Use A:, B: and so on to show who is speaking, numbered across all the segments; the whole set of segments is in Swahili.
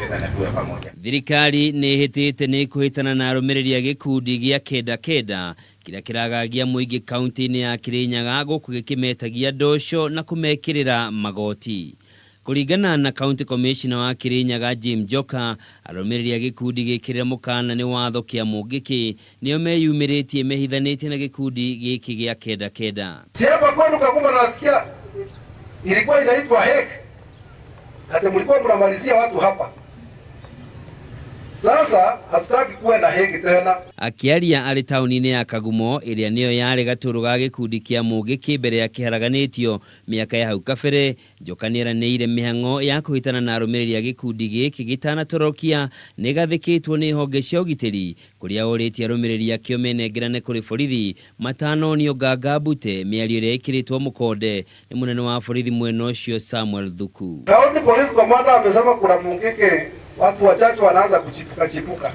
A: tuweze na tuwe pamoja.
B: Thirikari nĩ ĩhĩtĩte nĩ kũhĩtana na arũmĩrĩri a gĩkundi gĩa Kenda Kenda kĩrĩa kĩragagia mũingĩ kaunti-inĩ ya Kirinyaga gũkũ gĩkĩmetagia ndosho na kũmekĩrĩra magoti. Kũringana na County Commissioner wa Kirinyaga Jim Njoka, arũmĩrĩri a gĩkundi gĩkĩrĩra mũkana nĩ watho kĩa mũngĩkĩ nĩo meyumĩrĩtie mehithanĩtie na gĩkundi gĩkĩ gĩa Kenda Kenda.
C: Hapa kwenu Kakuma nasikia ilikuwa inaitwa hek. Hata mlikuwa mnamalizia watu hapa. Sasa hatutaki kuwa na heki tena.
B: Akiaria arĩ taũni-inĩ ya Kagumo ĩrĩa nĩyo yarĩ gatũrũ ga gĩkundi kĩa mũngĩkĩ mbere ya kĩharaganĩtio mĩaka ya hau kabere, Njoka nĩeranĩire mĩhang'o ya kũhĩtana na arũmĩrĩri a gĩkundi gĩkĩ gĩtanatorokia nĩ gathĩkĩtwo nĩ honge cia ũgitĩri, kũrĩa orĩtie arũmĩrĩri akĩo menengerane kũrĩ borithi matanonio nganga mbute, mĩario ĩrĩa ĩkĩrĩtwo mũkonde nĩ mũnene wa borithi mwena ũcio Samuel Thuku.
C: County Police Commander amesema kuna mũngĩkĩ watu wachache wanaanza kuchipuka.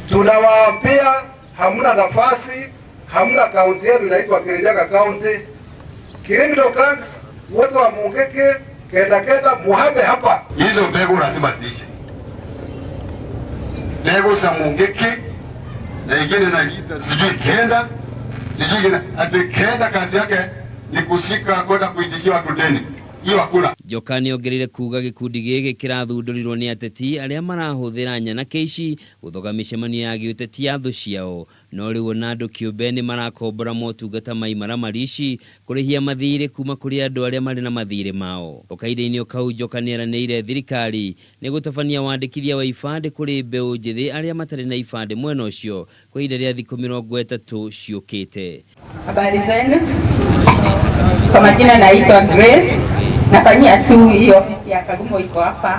C: Tunawaambia hamna nafasi, hamna kaunti yenu inaitwa Kirinyaga County. Criminal gangs wote wa mũngĩkĩ Kenda Kenda muhame hapa.
A: Hizo mbegu lazima ziishe. Mbegu za mũngĩkĩ na ingine na sijui Kenda, sijui ati Kenda kazi yake ni kushika kwenda kuitishia watu deni.
B: Njoka nĩongereire kuuga gĩkundi gĩkĩ kĩrathundũrirwo nĩ ateti arĩa marahũthĩra nyanake ici gũthoga mĩcemanio ya gĩũteti ya thũ ciao, no rĩu ona andũ kĩũmbe nĩ marakombora motungata ma imaramari ici kũrĩhia mathirĩ kuma kũrĩ andũ arĩa marĩ na mathirĩ mao. Ũkainde-inĩ kau Njoka nĩeranĩire thirikari nĩ gũtabania wandĩkithia wa ibandĩ kũrĩ mbeũ njĩthĩ arĩa matarĩ na ibandĩ mwena ũcio kwa ihinda rĩa thikũ 30 ciũkĩte.
D: Habari zenu? Kwa majina naitwa Grace. Nafanyia tu hiyo ofisi ya Kagumo iko hapa.